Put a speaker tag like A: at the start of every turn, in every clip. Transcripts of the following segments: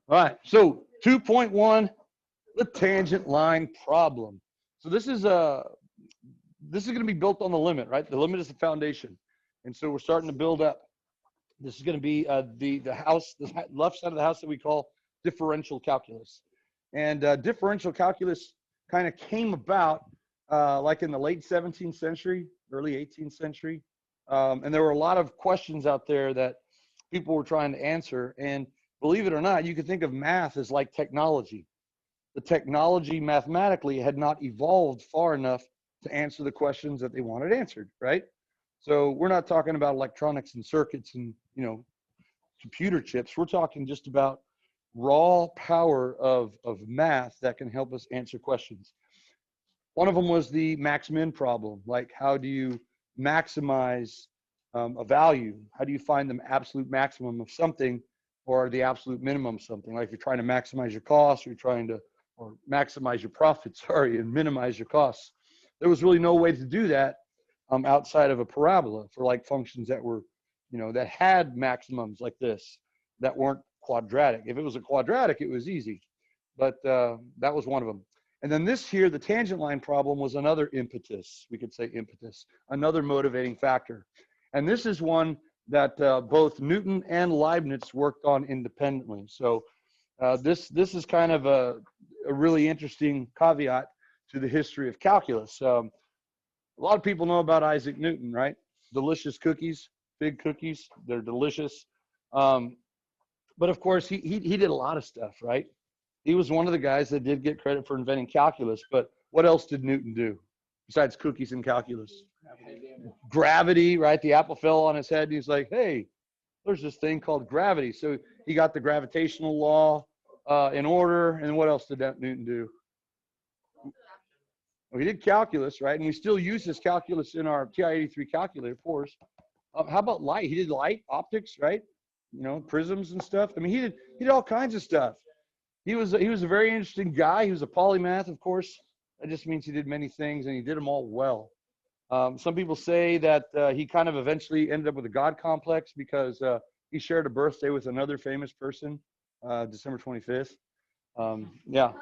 A: All right, so 2.1, the tangent line problem. So this is going to be built on the limit, right? The limit is the foundation, and so we're starting to build up. This is going to be the house, the left side of the house that we call differential calculus, and differential calculus kind of came about like in the late 17th century, early 18th century, and there were a lot of questions out there that people were trying to answer. And believe it or not, you could think of math as like technology. The technology mathematically had not evolved far enough to answer the questions that they wanted answered, right? So we're not talking about electronics and circuits and, computer chips. We're talking just about raw power of math that can help us answer questions. One of them was the max-min problem. Like, how do you maximize a value? How do you find the absolute maximum of something or the absolute minimum of something? Like, if you're trying to maximize your costs, or you're trying to, or maximize your profits, sorry, and minimize your costs. There was really no way to do that outside of a parabola for like functions that were, that had maximums like this, that weren't quadratic. If it was a quadratic, it was easy, but that was one of them. And then this here, the tangent line problem, was another impetus. We could say impetus, another motivating factor. And this is one that both Newton and Leibniz worked on independently. So this is kind of a really interesting caveat to the history of calculus. A lot of people know about Isaac Newton, right? Delicious cookies, big cookies, they're delicious. But of course, he did a lot of stuff, right? He was one of the guys that did get credit for inventing calculus, but what else did Newton do besides cookies and calculus? Gravity, right? The apple fell on his head, and he's like, hey, there's this thing called gravity. So he got the gravitational law in order, and what else did Newton do? Well, he did calculus, right? And we still use this calculus in our TI-83 calculator, of course. How about light? He did light, optics, right? Prisms and stuff. I mean, he did all kinds of stuff. He was a very interesting guy. He was a polymath, of course. That just means he did many things, and he did them all well. Some people say that he kind of eventually ended up with a God complex because he shared a birthday with another famous person, December 25th. Yeah,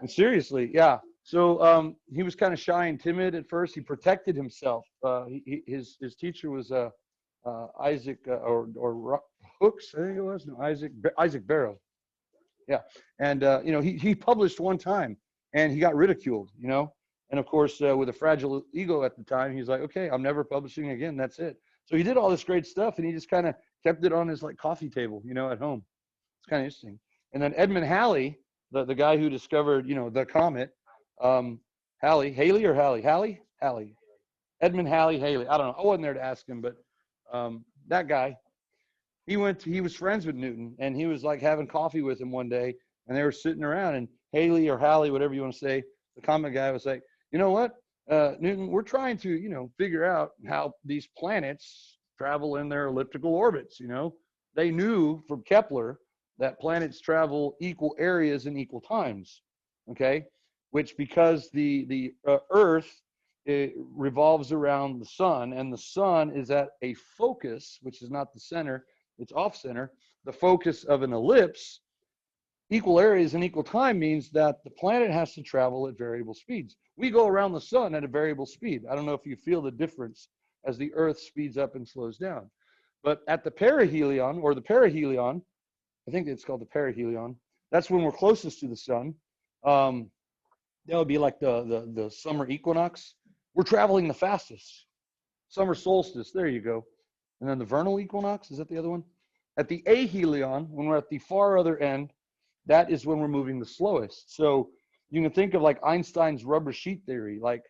A: and seriously, yeah. So he was kind of shy and timid at first. He protected himself. His teacher was Isaac or Hooks, I think it was. No, Isaac Barrow. Yeah, and he published one time, and he got ridiculed. And of course, with a fragile ego at the time, he's like, okay, I'm never publishing again. That's it. So he did all this great stuff, and he just kind of kept it on his like coffee table, at home. It's kind of interesting. And then Edmund Halley, the guy who discovered, the comet, Halley. Edmund Halley. I don't know. I wasn't there to ask him, but that guy, he was friends with Newton, and he was like having coffee with him one day, and they were sitting around, and Halley or Halley, whatever you want to say, the comet guy was like, you know what, Newton, we're trying to, figure out how these planets travel in their elliptical orbits. They knew from Kepler that planets travel equal areas in equal times, okay? Which, because the Earth, it revolves around the sun, and the sun is at a focus, which is not the center, it's off center. The focus of an ellipse, equal areas in equal time, means that the planet has to travel at variable speeds. We go around the sun at a variable speed. I don't know if you feel the difference as the Earth speeds up and slows down. But at the perihelion, or the perihelion, I think it's called the perihelion, that's when we're closest to the sun. That would be like the summer equinox. We're traveling the fastest. Summer solstice, there you go. And then the vernal equinox, is that the other one? At the ahelion, when we're at the far other end, that is when we're moving the slowest. So you can think of like Einstein's rubber sheet theory, like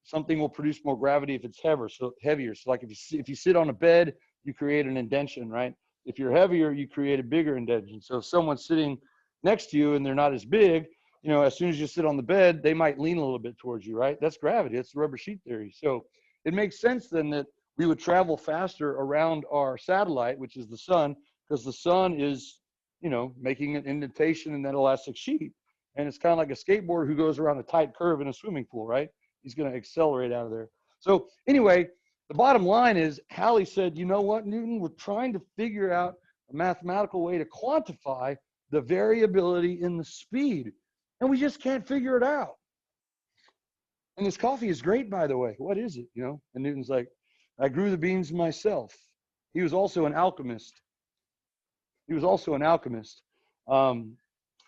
A: something will produce more gravity if it's heavier. So like if you sit on a bed, you create an indentation, right? If you're heavier, you create a bigger indentation. So if someone's sitting next to you and they're not as big, as soon as you sit on the bed, they might lean a little bit towards you, right? That's gravity. That's the rubber sheet theory. So it makes sense then that we would travel faster around our satellite, which is the sun, because the sun is, making an indentation in that elastic sheet. And it's kind of like a skateboarder who goes around a tight curve in a swimming pool, right? He's going to accelerate out of there. So anyway, the bottom line is Halley said, you know what, Newton, we're trying to figure out a mathematical way to quantify the variability in the speed. And we just can't figure it out. And this coffee is great, by the way. What is it, you know? And Newton's like, I grew the beans myself. He was also an alchemist. He was also an alchemist,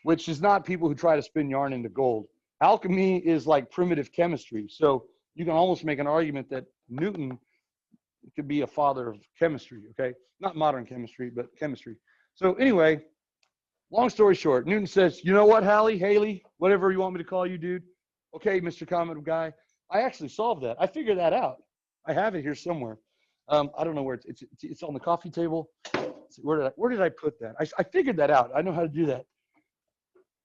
A: which is not people who try to spin yarn into gold. Alchemy is like primitive chemistry. So you can almost make an argument that Newton could be a father of chemistry, okay? Not modern chemistry, but chemistry. So anyway, long story short, Newton says, you know what, Haley, whatever you want me to call you, dude. Okay, Mr. Comet Guy, I actually solved that. I figured that out. I have it here somewhere. I don't know where it's on the coffee table. Where did I put that? I figured that out. I know how to do that.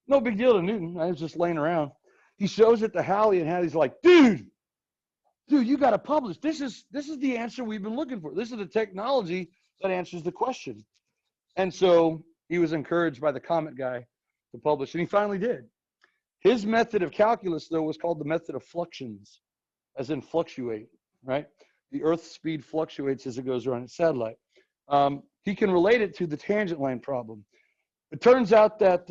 A: No big deal to Newton. I was just laying around. He shows it to Halley, and Halley's like, dude, you got to publish. This is the answer we've been looking for. This is the technology that answers the question. And so he was encouraged by the Comet Guy to publish, and he finally did. His method of calculus, though, was called the method of fluxions, as in fluctuate, right? The Earth's speed fluctuates as it goes around its satellite. He can relate it to the tangent line problem. It turns out that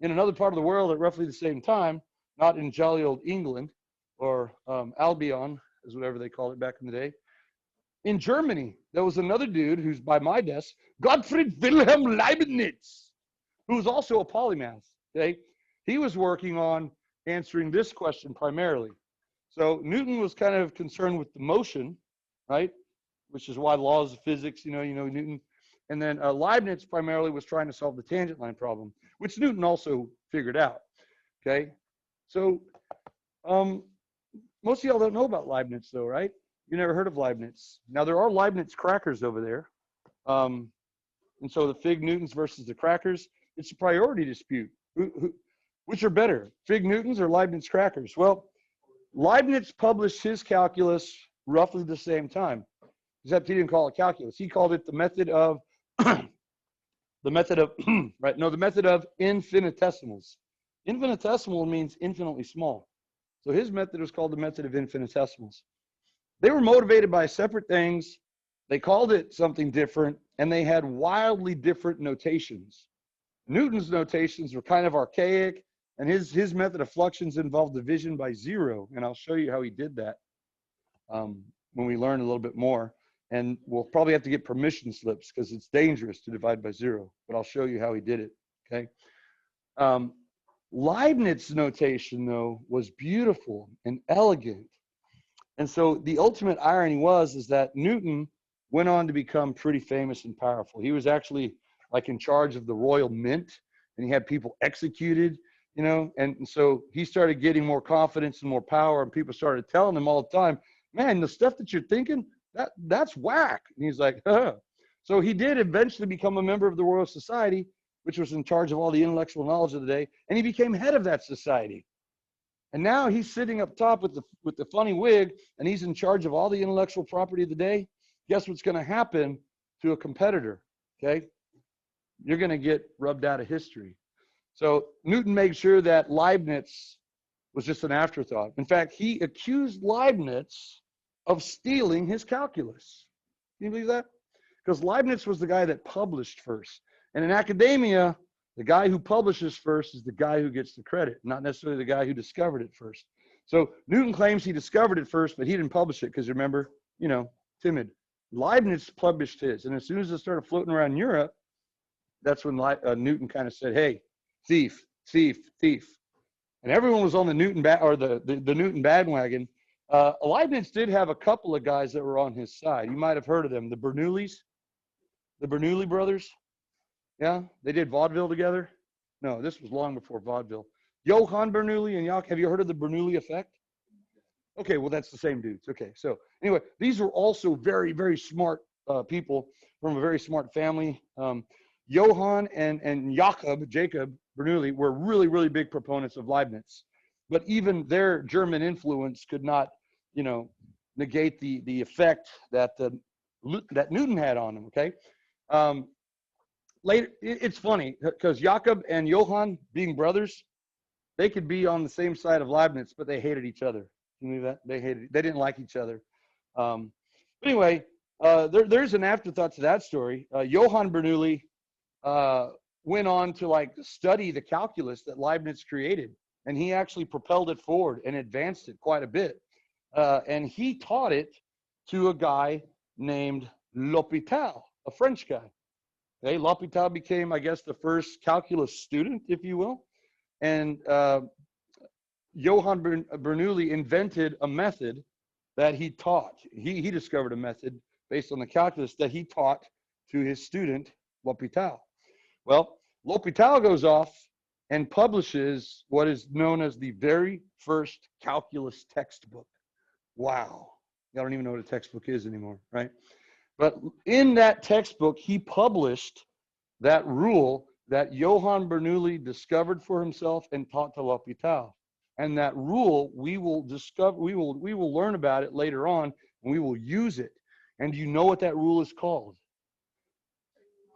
A: in another part of the world at roughly the same time, not in jolly old England or Albion, is whatever they called it back in the day, in Germany, there was another dude who's by my desk, Gottfried Wilhelm Leibniz, who was also a polymath, okay? He was working on answering this question primarily. So Newton was kind of concerned with the motion, right? Which is why laws of physics, you know Newton. And then Leibniz primarily was trying to solve the tangent line problem, which Newton also figured out, okay? So most of y'all don't know about Leibniz though, right? You never heard of Leibniz. Now there are Leibniz crackers over there. And so the Fig Newtons versus the crackers, it's a priority dispute. Which are better, Fig Newtons or Leibniz crackers? Well, Leibniz published his calculus roughly the same time, except he didn't call it calculus. He called it the method of, the method of infinitesimals. Infinitesimal means infinitely small. So his method was called the method of infinitesimals. They were motivated by separate things. They called it something different, and they had wildly different notations. Newton's notations were kind of archaic, and his method of fluxions involved division by zero, and I'll show you how he did that when we learn a little bit more. And we'll probably have to get permission slips because it's dangerous to divide by zero, but I'll show you how he did it, okay? Leibniz's notation, though, was beautiful and elegant. And so the ultimate irony is that Newton went on to become pretty famous and powerful. He was actually like in charge of the Royal Mint, and he had people executed, you know, and so he started getting more confidence and more power, and people started telling him all the time, man, the stuff that you're thinking, that's whack. And he's like, huh. So he did eventually become a member of the Royal Society, which was in charge of all the intellectual knowledge of the day, and he became head of that society. And now he's sitting up top with the funny wig, and he's in charge of all the intellectual property of the day. Guess what's going to happen to a competitor, okay? You're going to get rubbed out of history. So Newton made sure that Leibniz was just an afterthought. In fact, he accused Leibniz of stealing his calculus. Can you believe that? Because Leibniz was the guy that published first. And in academia, the guy who publishes first is the guy who gets the credit, not necessarily the guy who discovered it first. So Newton claims he discovered it first, but he didn't publish it because remember, you know, timid. Leibniz published his. And as soon as it started floating around Europe, that's when Newton kind of said, hey, thief, thief, thief. And everyone was on the Newton the Newton bandwagon. Leibniz did have a couple of guys that were on his side. You might have heard of them, the Bernoullis, the Bernoulli brothers. Yeah, they did vaudeville together. No, this was long before vaudeville. Johann Bernoulli and Jakob, have you heard of the Bernoulli effect? Okay, well, that's the same dudes. Okay, so anyway, these were also very, very smart people from a very smart family. Johann and Jacob Bernoulli were really, really big proponents of Leibniz. But even their German influence could not, you know, negate the effect that Newton had on them, okay? Later, it's funny, because Jakob and Johann, being brothers, they could be on the same side of Leibniz, but they hated each other. Can you believe that? They didn't like each other. But anyway, there's an afterthought to that story. Johann Bernoulli went on to like study the calculus that Leibniz created, and he actually propelled it forward and advanced it quite a bit. And he taught it to a guy named L'Hopital, a French guy. Okay, L'Hopital became, I guess, the first calculus student, if you will. And Johann Bernoulli invented a method that he taught. He discovered a method based on the calculus that he taught to his student, L'Hopital. Well, L'Hopital goes off and publishes what is known as the very first calculus textbook. Wow. I don't even know what a textbook is anymore, right? But in that textbook, he published that rule that Johann Bernoulli discovered for himself and taught to L'Hopital. And that rule, we will learn about it later on, and we will use it. And do you know what that rule is called?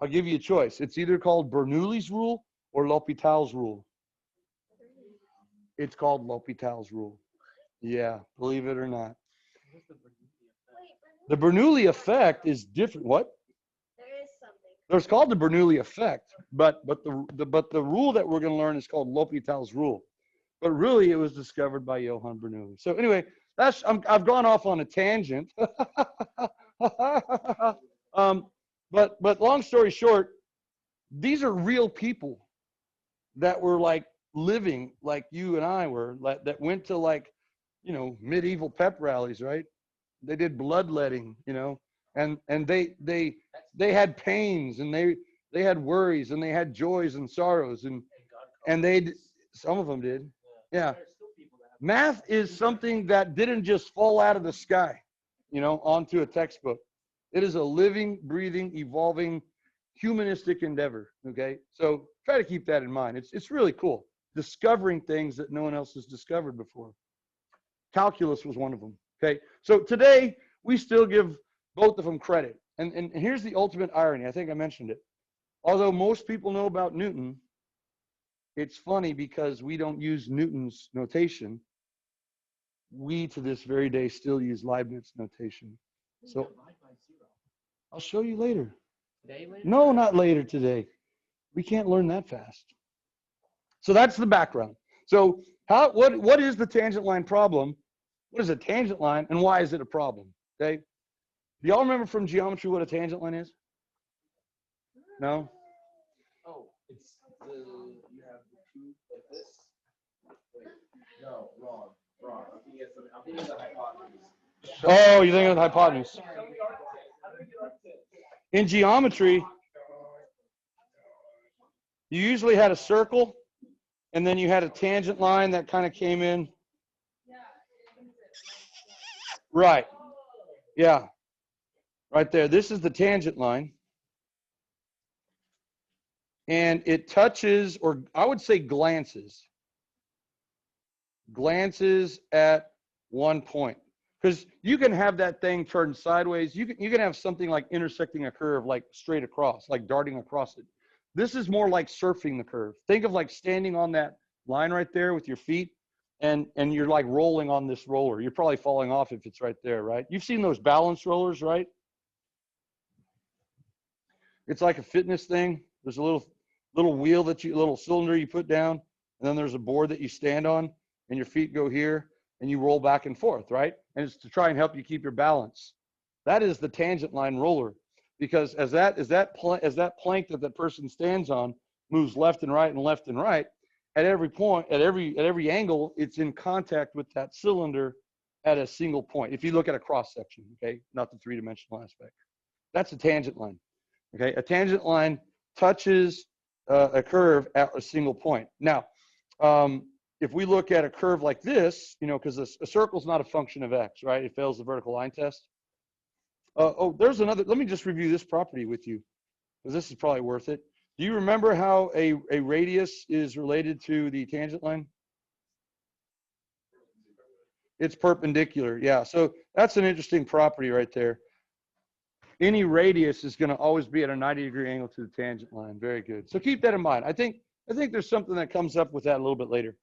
A: I'll give you a choice. It's either called Bernoulli's rule or L'Hopital's rule. It's called L'Hopital's rule. Yeah, believe it or not. The Bernoulli effect is different. What?
B: There is something.
A: It's called the Bernoulli effect, but the rule that we're going to learn is called L'Hopital's rule. But really, it was discovered by Johann Bernoulli. So anyway, I've gone off on a tangent. But long story short, these are real people that were like living like you and I were, that went to like, medieval pep rallies, right? They did bloodletting, and they had pains, and they had worries, and they had joys and sorrows, and some of them did. Yeah. Math is something that didn't just fall out of the sky, onto a textbook. It is a living, breathing, evolving, humanistic endeavor. Okay, so try to keep that in mind. It's really cool, discovering things that no one else has discovered before. Calculus was one of them. Okay, so today we still give both of them credit. And here's the ultimate irony. I think I mentioned it. Although most people know about Newton, it's funny because we don't use Newton's notation. We, to this very day, still use Leibniz notation. So I'll show you later. No, not later today. We can't learn that fast. So that's the background. So what is the tangent line problem? What is a tangent line, and why is it a problem? Okay. Do y'all remember from geometry what a tangent line is? No?
C: Oh, it's you have the two like this. Wait, no, wrong. I'm thinking of the hypotenuse.
A: Oh, you're thinking of the hypotenuse. In geometry, you usually had a circle, and then you had a tangent line that kind of came in. Right. Yeah. Right there. This is the tangent line. And it touches, or I would say glances at one point. Because you can have that thing turned sideways. You can have something like intersecting a curve, like straight across, like darting across it. This is more like surfing the curve. Think of like standing on that line right there with your feet, and you're like rolling on this roller. You're probably falling off if it's right there, right? You've seen those balance rollers, right? It's like a fitness thing. There's a little wheel little cylinder you put down, and then there's a board that you stand on, and your feet go here, and you roll back and forth, right? And it's to try and help you keep your balance. That is the tangent line roller, because as that plank that person stands on moves left and right, at every point, at every angle, it's in contact with that cylinder at a single point. If you look at a cross section, okay, not the three-dimensional aspect, that's a tangent line. Okay, a tangent line touches a curve at a single point. Now, if we look at a curve like this, because a circle is not a function of x, right? It fails the vertical line test. There's another. Let me just review this property with you, because this is probably worth it. Do you remember how a radius is related to the tangent line? It's perpendicular, yeah. So that's an interesting property right there. Any radius is going to always be at a 90-degree angle to the tangent line. Very good. So keep that in mind. I think there's something that comes up with that a little bit later.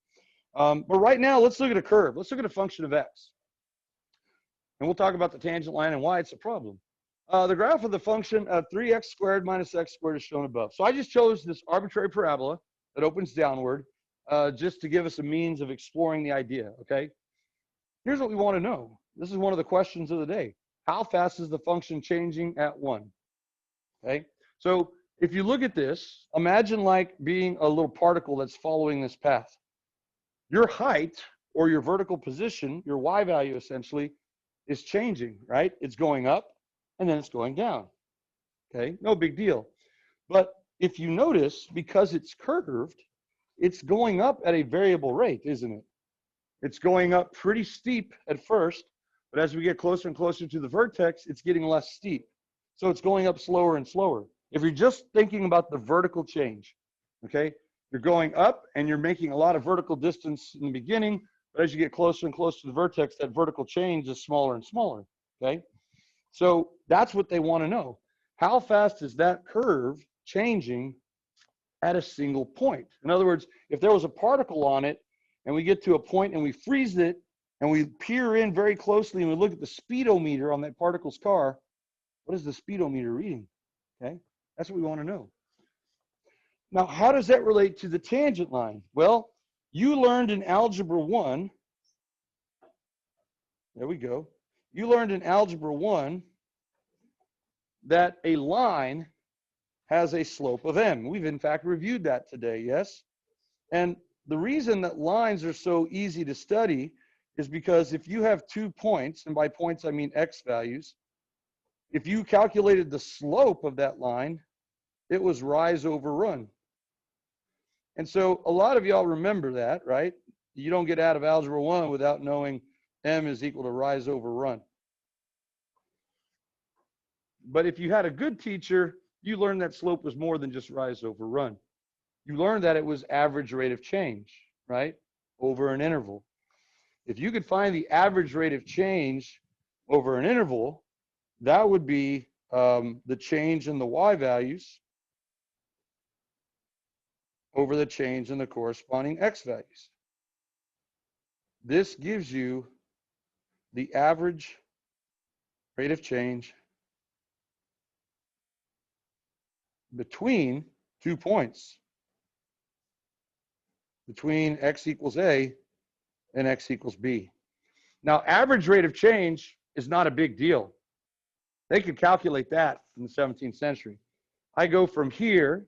A: But right now, let's look at a curve. Let's look at a function of x. And we'll talk about the tangent line and why it's a problem. The graph of the function of 3x squared minus x squared is shown above. So I just chose this arbitrary parabola that opens downward just to give us a means of exploring the idea, okay? Here's what we want to know. This is one of the questions of the day. How fast is the function changing at 1? Okay, so if you look at this, imagine like being a little particle that's following this path. Your height or your vertical position, your y value essentially, is changing, right? It's going up and then it's going down. Okay, no big deal. But if you notice, because it's curved, it's going up at a variable rate, isn't it? It's going up pretty steep at first, but as we get closer and closer to the vertex, it's getting less steep. So it's going up slower and slower. If you're just thinking about the vertical change, okay, you're going up and you're making a lot of vertical distance in the beginning, but as you get closer and closer to the vertex, that vertical change is smaller and smaller, okay? So that's what they want to know. How fast is that curve changing at a single point? In other words, if there was a particle on it and we get to a point and we freeze it and we peer in very closely and we look at the speedometer on that particle's car, what is the speedometer reading? Okay, that's what we want to know. Now, how does that relate to the tangent line? Well, you learned in Algebra 1, there we go. You learned in Algebra 1 that a line has a slope of m. We've in fact reviewed that today, yes? And the reason that lines are so easy to study is because if you have 2 points, and by points I mean x values, if you calculated the slope of that line, it was rise over run. And so a lot of y'all remember that, right? You don't get out of Algebra 1 without knowing m is equal to rise over run. But if you had a good teacher, you learned that slope was more than just rise over run. You learned that it was average rate of change, right, over an interval. If you could find the average rate of change over an interval, that would be the change in the y values over the change in the corresponding x values. This gives you the average rate of change between 2 points, between x equals a and x equals b. Now, average rate of change is not a big deal. They could calculate that in the 17th century. I go from here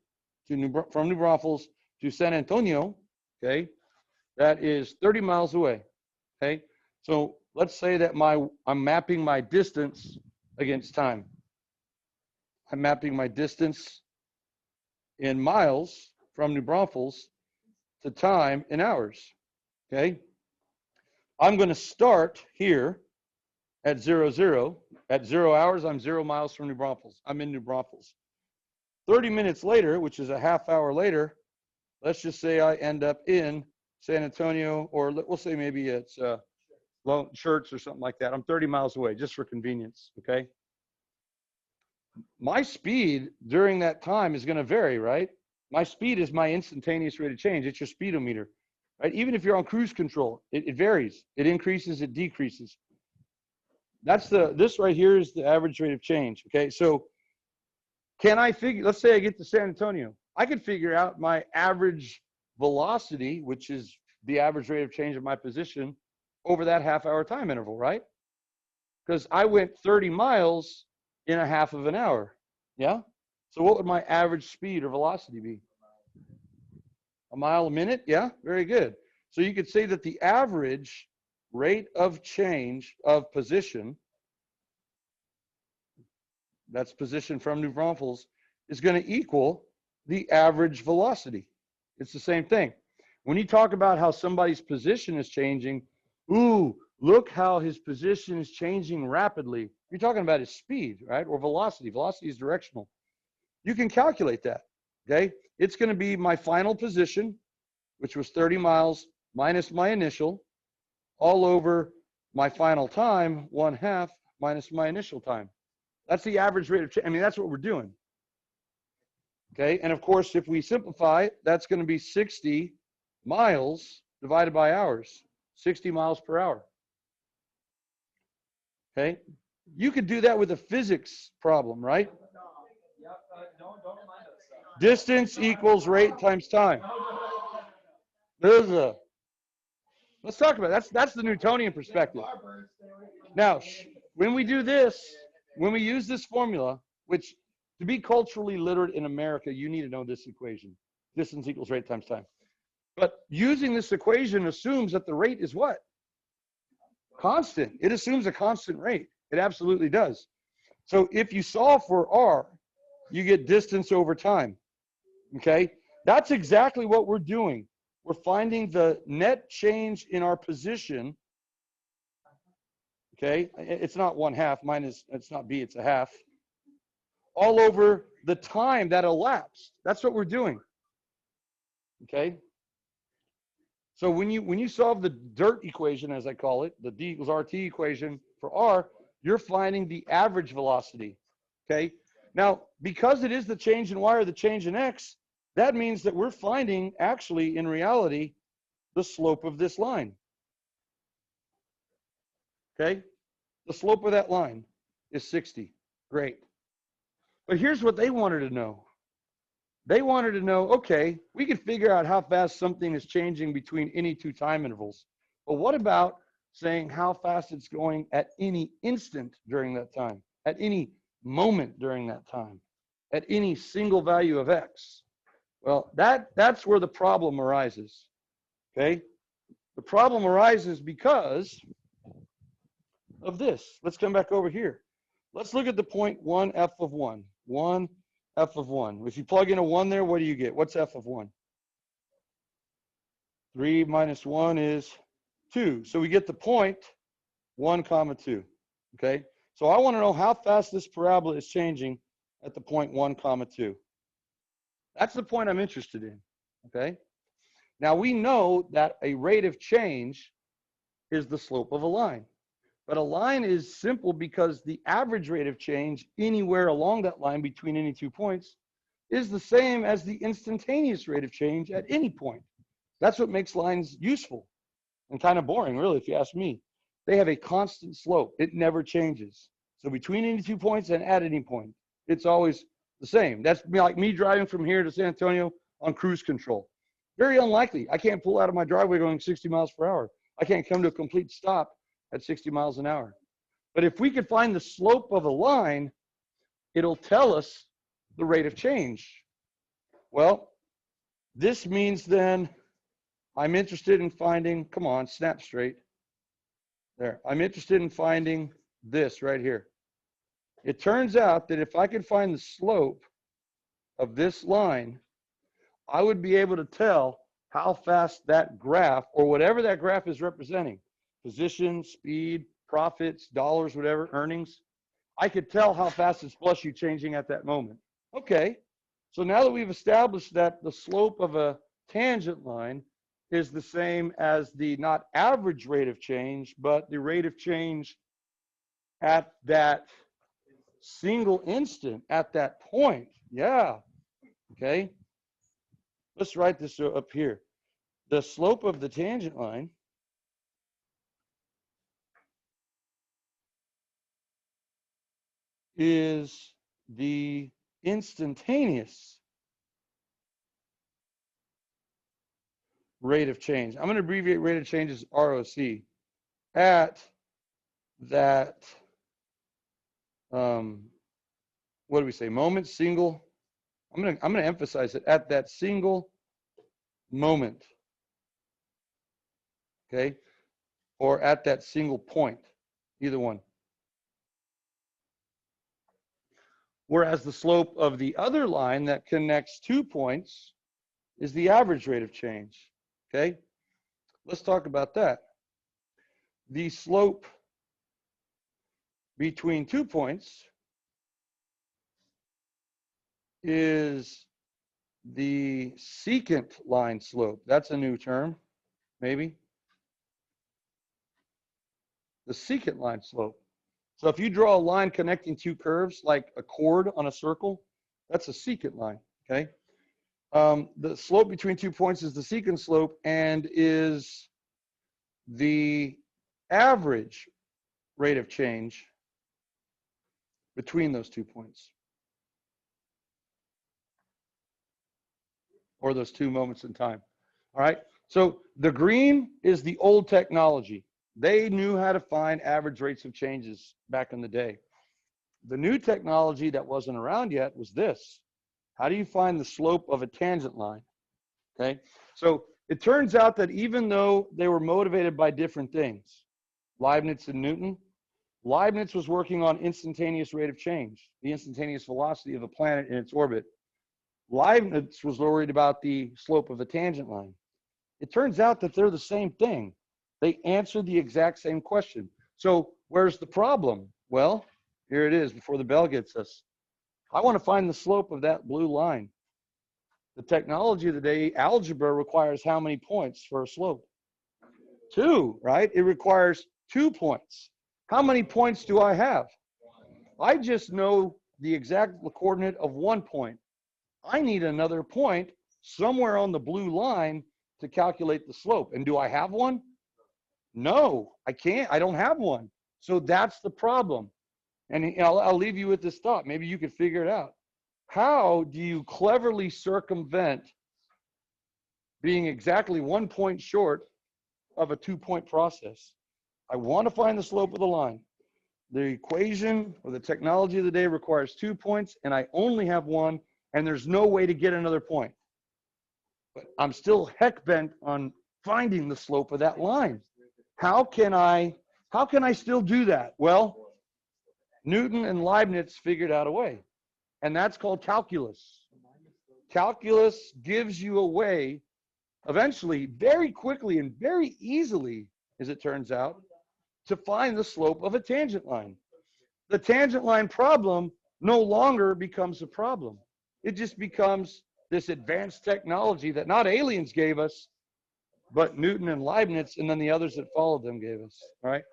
A: to from New Braunfels to San Antonio, okay? That is 30 miles away, okay? So let's say that I'm mapping my distance against time. I'm mapping my distance in miles from New Braunfels to time in hours, okay? I'm going to start here at 0, 0. At 0 hours, I'm 0 miles from New Braunfels. I'm in New Braunfels. 30 minutes later, which is a half hour later, let's just say I end up in San Antonio, or we'll say maybe it's Lone Church or something like that. I'm 30 miles away, just for convenience, okay? My speed during that time is going to vary, right? My speed is my instantaneous rate of change. It's your speedometer, right? Even if you're on cruise control, it varies. It increases, it decreases. This right here is the average rate of change, okay? So can I figure, let's say I get to San Antonio. I could figure out my average velocity, which is the average rate of change of my position over that half-hour time interval, right? Because I went 30 miles in a half of an hour, yeah? So what would my average speed or velocity be? A mile a minute, yeah? Very good. So you could say that the average rate of change of position, that's position from New Braunfels, is going to equal the average velocity. It's the same thing. When you talk about how somebody's position is changing, ooh, look how his position is changing rapidly. You're talking about his speed, right? Or velocity. Velocity is directional. You can calculate that, okay? It's going to be my final position, which was 30 miles, minus my initial, all over my final time, 1/2, minus my initial time. That's the average rate of change. I mean, that's what we're doing. Okay, and of course, if we simplify, that's going to be 60 miles divided by hours, 60 miles per hour. Okay, You could do that with a physics problem, right?
C: Yep. Don't remind us.
A: Distance equals rate times time. There's a, let's talk about it. That's the Newtonian perspective. Now, when we do this, when we use this formula, which to be culturally literate in America, you need to know this equation. Distance equals rate times time. But using this equation assumes that the rate is what? Constant. It assumes a constant rate. It absolutely does. So if you solve for R, you get distance over time. Okay? That's exactly what we're doing. We're finding the net change in our position. Okay? It's not 1/2. Mine is, it's not B, it's a half. All over the time that elapsed. That's what we're doing. Okay? So when you solve the dirt equation, as I call it, the D equals RT equation for R, you're finding the average velocity. Okay? Now, because it is the change in Y or the change in X, that means that we're finding, actually, in reality, the slope of this line. Okay? The slope of that line is 60. Great. But here's what they wanted to know. They wanted to know, okay, we can figure out how fast something is changing between any two time intervals. But what about saying how fast it's going at any instant during that time, at any moment during that time, at any single value of X? Well, that's where the problem arises. Okay? The problem arises because of this. Let's come back over here. Let's look at the point 1 f of 1. 1 f of 1. If you plug in a 1 there, what do you get? What's f of 1? 3 minus 1 is 2. So we get the point 1 comma 2. Okay? So I want to know how fast this parabola is changing at the point 1 comma 2. That's the point I'm interested in. Okay? Now we know that a rate of change is the slope of a line. But a line is simple because the average rate of change anywhere along that line between any 2 points is the same as the instantaneous rate of change at any point. That's what makes lines useful and kind of boring, really, if you ask me. They have a constant slope. It never changes. So between any 2 points and at any point, it's always the same. That's like me driving from here to San Antonio on cruise control. Very unlikely. I can't pull out of my driveway going 60 miles per hour. I can't come to a complete stop at 60 miles an hour. But if we could find the slope of a line, it'll tell us the rate of change. Well, this means then I'm interested in finding, come on, snap straight. There, I'm interested in finding this right here. It turns out that if I could find the slope of this line, I would be able to tell how fast that graph, or whatever that graph is representing, position, speed, profits, dollars, whatever, earnings, I could tell how fast it's flushly changing at that moment. Okay, so now that we've established that the slope of a tangent line is the same as the not average rate of change, but the rate of change at that single instant, at that point. Yeah, okay. Let's write this up here. The slope of the tangent line is the instantaneous rate of change. I'm going to abbreviate rate of change as ROC at that, what do we say, moment, single. I'm going to emphasize it, at that single moment, okay, or at that single point, either one. Whereas the slope of the other line that connects 2 points is the average rate of change, okay? Let's talk about that. The slope between 2 points is the secant line slope. That's a new term, maybe. The secant line slope. So if you draw a line connecting 2 curves, like a chord on a circle, that's a secant line, okay? The slope between 2 points is the secant slope and is the average rate of change between those 2 points, or those 2 moments in time. All right. So the green is the old technology. They knew how to find average rates of changes back in the day. The new technology that wasn't around yet was this. How do you find the slope of a tangent line? Okay. So it turns out that even though they were motivated by different things, Leibniz and Newton, Leibniz was working on instantaneous rate of change, the instantaneous velocity of a planet in its orbit. Leibniz was worried about the slope of a tangent line. It turns out that they're the same thing. They answered the exact same question. So where's the problem? Well, here it is before the bell gets us. I want to find the slope of that blue line. The technology of the day, algebra, requires how many points for a slope? 2, right? It requires 2 points. How many points do I have? I just know the exact coordinate of 1 point. I need another point somewhere on the blue line to calculate the slope. And do I have one? No, I can't. I don't have one. So that's the problem. And I'll leave you with this thought. Maybe you could figure it out. How do you cleverly circumvent being exactly 1 point short of a 2-point process? I want to find the slope of the line. The equation or the technology of the day requires 2 points, and I only have 1, and there's no way to get another point. But I'm still heck bent on finding the slope of that line. How can I still do that? Well, Newton and Leibniz figured out a way, and that's called calculus. Calculus gives you a way, eventually, very quickly and very easily, as it turns out, to find the slope of a tangent line. The tangent line problem no longer becomes a problem. It just becomes this advanced technology that not aliens gave us, but Newton and Leibniz and then the others that followed them gave us. All right.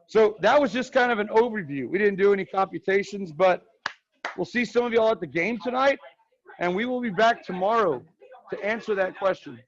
A: So that was just kind of an overview. We didn't do any computations, but we'll see some of y'all at the game tonight, and we will be back tomorrow to answer that question.